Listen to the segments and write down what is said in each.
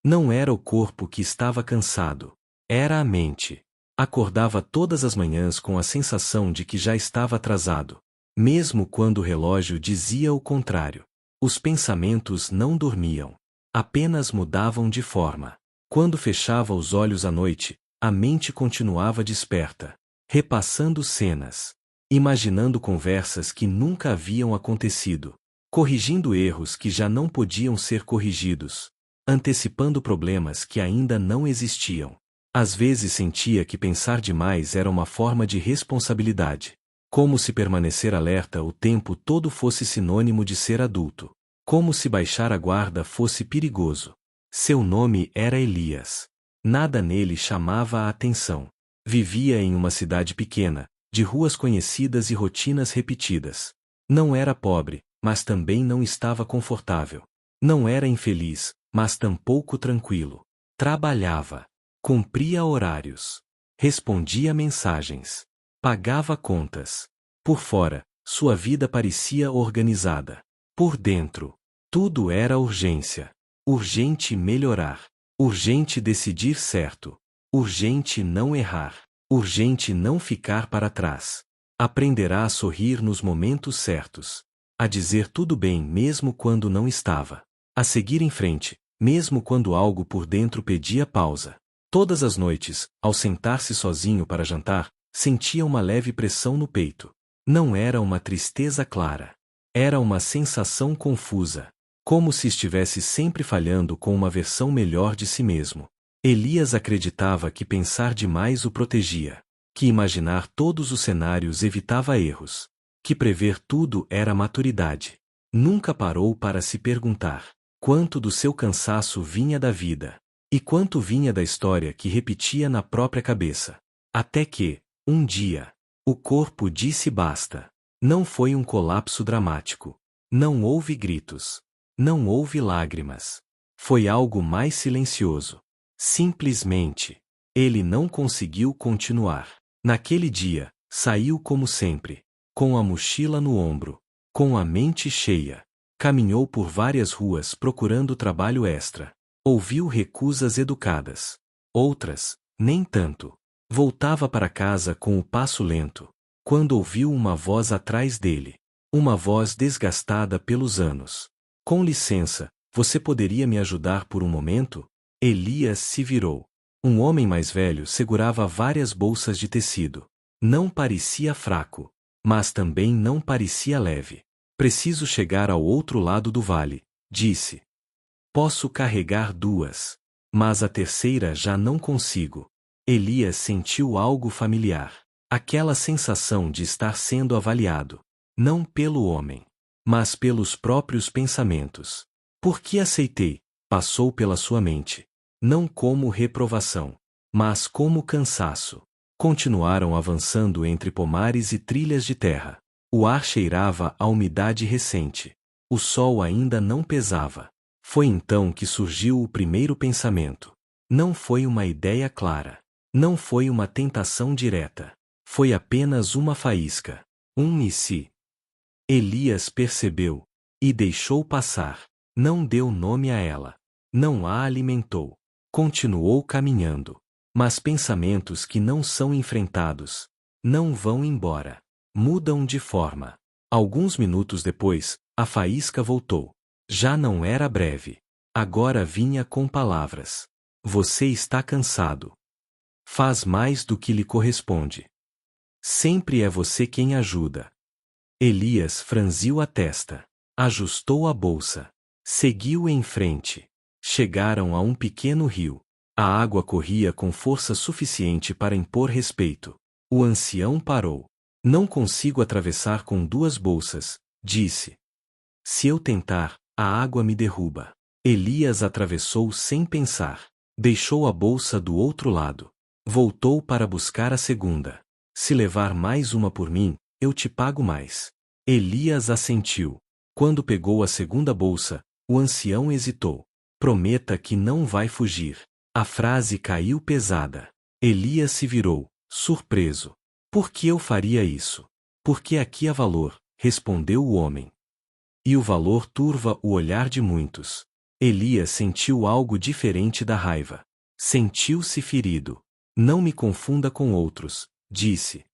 Não era o corpo que estava cansado. Era a mente. Acordava todas as manhãs com a sensação de que já estava atrasado. Mesmo quando o relógio dizia o contrário. Os pensamentos não dormiam. Apenas mudavam de forma. Quando fechava os olhos à noite, a mente continuava desperta, repassando cenas, imaginando conversas que nunca haviam acontecido, corrigindo erros que já não podiam ser corrigidos, antecipando problemas que ainda não existiam. Às vezes sentia que pensar demais era uma forma de responsabilidade, como se permanecer alerta o tempo todo fosse sinônimo de ser adulto, como se baixar a guarda fosse perigoso. Seu nome era Elias. Nada nele chamava a atenção. Vivia em uma cidade pequena, de ruas conhecidas e rotinas repetidas. Não era pobre, mas também não estava confortável. Não era infeliz, mas tampouco tranquilo. Trabalhava. Cumpria horários. Respondia mensagens. Pagava contas. Por fora, sua vida parecia organizada. Por dentro, tudo era urgência. Urgente melhorar. Urgente decidir certo. Urgente não errar. Urgente não ficar para trás. Aprenderá a sorrir nos momentos certos. A dizer tudo bem mesmo quando não estava. A seguir em frente, mesmo quando algo por dentro pedia pausa. Todas as noites, ao sentar-se sozinho para jantar, sentia uma leve pressão no peito. Não era uma tristeza clara. Era uma sensação confusa. Como se estivesse sempre falhando com uma versão melhor de si mesmo. Elias acreditava que pensar demais o protegia, que imaginar todos os cenários evitava erros, que prever tudo era maturidade. Nunca parou para se perguntar quanto do seu cansaço vinha da vida, e quanto vinha da história que repetia na própria cabeça. Até que, um dia, o corpo disse basta. Não foi um colapso dramático. Não houve gritos. Não houve lágrimas. Foi algo mais silencioso. Simplesmente, ele não conseguiu continuar. Naquele dia, saiu como sempre, com a mochila no ombro, com a mente cheia. Caminhou por várias ruas procurando trabalho extra. Ouviu recusas educadas. Outras, nem tanto. Voltava para casa com o passo lento, quando ouviu uma voz atrás dele. Uma voz desgastada pelos anos. Com licença, você poderia me ajudar por um momento? Elias se virou. Um homem mais velho segurava várias bolsas de tecido. Não parecia fraco, mas também não parecia leve. Preciso chegar ao outro lado do vale, disse. Posso carregar duas, mas a terceira já não consigo. Elias sentiu algo familiar. Aquela sensação de estar sendo avaliado, não pelo homem, mas pelos próprios pensamentos. Por que aceitei? Passou pela sua mente. Não como reprovação, mas como cansaço. Continuaram avançando entre pomares e trilhas de terra. O ar cheirava a umidade recente. O sol ainda não pesava. Foi então que surgiu o primeiro pensamento. Não foi uma ideia clara. Não foi uma tentação direta. Foi apenas uma faísca. E se? Elias percebeu. E deixou passar. Não deu nome a ela. Não a alimentou. Continuou caminhando. Mas pensamentos que não são enfrentados não vão embora. Mudam de forma. Alguns minutos depois, a faísca voltou. Já não era breve. Agora vinha com palavras. Você está cansado. Faz mais do que lhe corresponde. Sempre é você quem ajuda. Elias franziu a testa. Ajustou a bolsa. Seguiu em frente. Chegaram a um pequeno rio. A água corria com força suficiente para impor respeito. O ancião parou. Não consigo atravessar com duas bolsas, disse. Se eu tentar, a água me derruba. Elias atravessou sem pensar. Deixou a bolsa do outro lado. Voltou para buscar a segunda. Se levar mais uma por mim, eu te pago mais. Elias assentiu. Quando pegou a segunda bolsa, o ancião hesitou. Prometa que não vai fugir. A frase caiu pesada. Elias se virou, surpreso. Por que eu faria isso? Porque aqui há valor, respondeu o homem. E o valor turva o olhar de muitos. Elias sentiu algo diferente da raiva. Sentiu-se ferido. Não me confunda com outros, disse.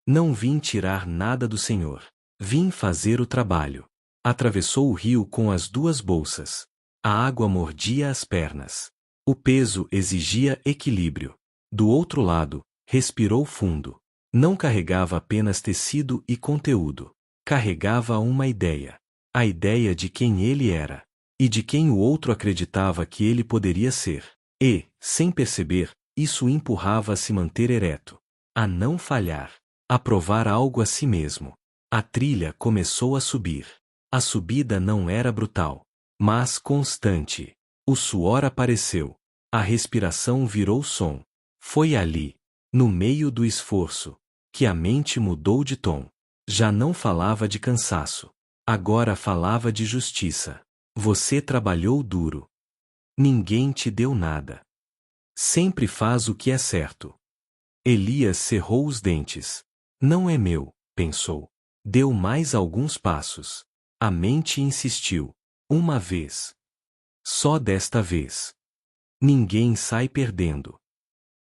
Não vim tirar nada do Senhor. Vim fazer o trabalho. Atravessou o rio com as duas bolsas. A água mordia as pernas. O peso exigia equilíbrio. Do outro lado, respirou fundo. Não carregava apenas tecido e conteúdo. Carregava uma ideia. A ideia de quem ele era. E de quem o outro acreditava que ele poderia ser. E, sem perceber, isso o empurrava a se manter ereto. A não falhar. A provar algo a si mesmo. A trilha começou a subir. A subida não era brutal, mas constante. O suor apareceu. A respiração virou som. Foi ali, no meio do esforço, que a mente mudou de tom. Já não falava de cansaço. Agora falava de justiça. Você trabalhou duro. Ninguém te deu nada. Sempre faz o que é certo. Elias cerrou os dentes. Não é meu, pensou. Deu mais alguns passos. A mente insistiu. Uma vez. Só desta vez. Ninguém sai perdendo.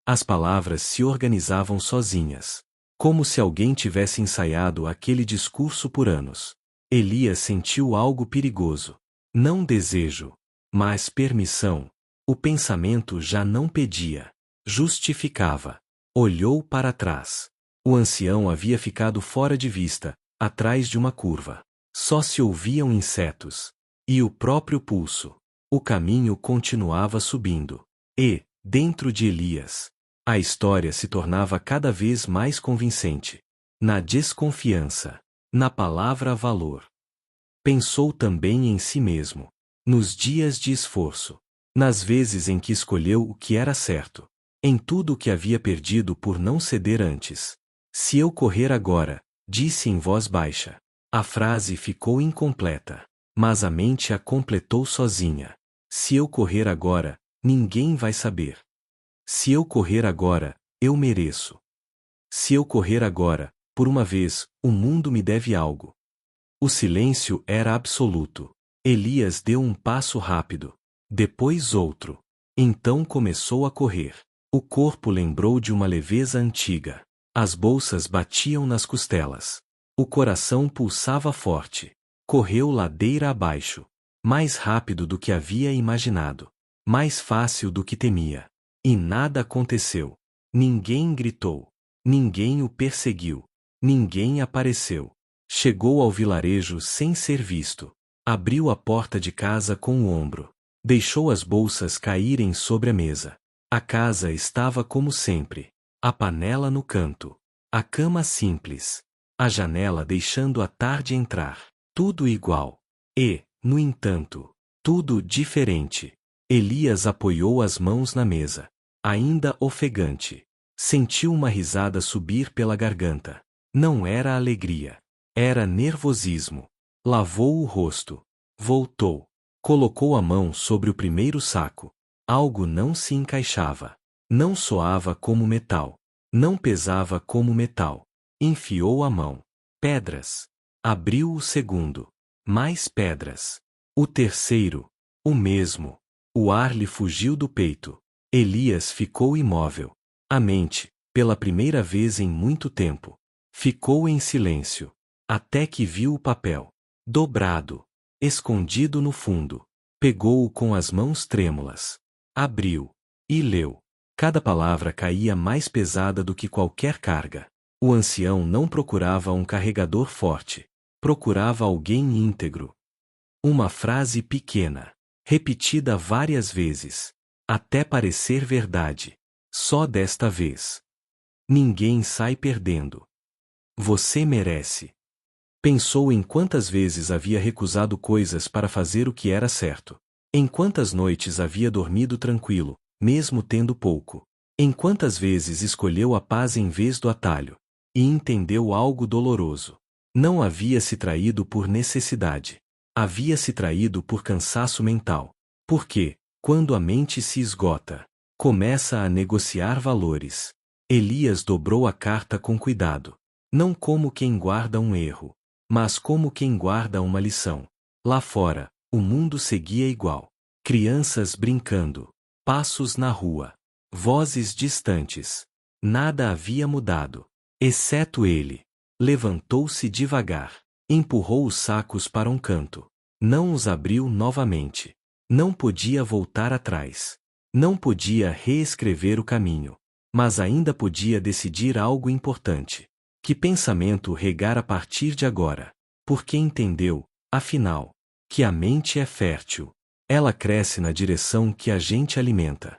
As palavras se organizavam sozinhas. Como se alguém tivesse ensaiado aquele discurso por anos. Elias sentiu algo perigoso. Não desejo, mas permissão. O pensamento já não pedia. Justificava. Olhou para trás. O ancião havia ficado fora de vista, atrás de uma curva. Só se ouviam insetos. E o próprio pulso. O caminho continuava subindo. E, dentro de Elias, a história se tornava cada vez mais convincente. Na desconfiança. Na palavra valor. Pensou também em si mesmo. Nos dias de esforço. Nas vezes em que escolheu o que era certo. Em tudo o que havia perdido por não ceder antes. Se eu correr agora, disse em voz baixa. A frase ficou incompleta. Mas a mente a completou sozinha. Se eu correr agora, ninguém vai saber. Se eu correr agora, eu mereço. Se eu correr agora, por uma vez, o mundo me deve algo. O silêncio era absoluto. Elias deu um passo rápido. Depois outro. Então começou a correr. O corpo lembrou de uma leveza antiga. As bolsas batiam nas costelas. O coração pulsava forte. Correu ladeira abaixo. Mais rápido do que havia imaginado. Mais fácil do que temia. E nada aconteceu. Ninguém gritou. Ninguém o perseguiu. Ninguém apareceu. Chegou ao vilarejo sem ser visto. Abriu a porta de casa com o ombro. Deixou as bolsas caírem sobre a mesa. A casa estava como sempre. A panela no canto. A cama simples. A janela deixando a tarde entrar. Tudo igual. E, no entanto, tudo diferente. Elias apoiou as mãos na mesa. Ainda ofegante. Sentiu uma risada subir pela garganta. Não era alegria. Era nervosismo. Lavou o rosto. Voltou. Colocou a mão sobre o primeiro saco. Algo não se encaixava. Não soava como metal. Não pesava como metal. Enfiou a mão. Pedras. Abriu o segundo. Mais pedras. O terceiro. O mesmo. O ar lhe fugiu do peito. Elias ficou imóvel. A mente, pela primeira vez em muito tempo, ficou em silêncio. Até que viu o papel. Dobrado. Escondido no fundo. Pegou-o com as mãos trêmulas. Abriu. E leu. Cada palavra caía mais pesada do que qualquer carga. O ancião não procurava um carregador forte. Procurava alguém íntegro. Uma frase pequena. Repetida várias vezes. Até parecer verdade. Só desta vez. Ninguém sai perdendo. Você merece. Pensou em quantas vezes havia recusado coisas para fazer o que era certo. Em quantas noites havia dormido tranquilo, mesmo tendo pouco. Em quantas vezes escolheu a paz em vez do atalho. E entendeu algo doloroso. Não havia se traído por necessidade. Havia se traído por cansaço mental. Porque, quando a mente se esgota, começa a negociar valores. Elias dobrou a carta com cuidado. Não como quem guarda um erro, mas como quem guarda uma lição. Lá fora, o mundo seguia igual. Crianças brincando. Passos na rua. Vozes distantes. Nada havia mudado. Exceto ele. Levantou-se devagar. Empurrou os sacos para um canto. Não os abriu novamente. Não podia voltar atrás. Não podia reescrever o caminho. Mas ainda podia decidir algo importante. Que pensamento regar a partir de agora? Porque entendeu, afinal, que a mente é fértil. Ela cresce na direção que a gente alimenta.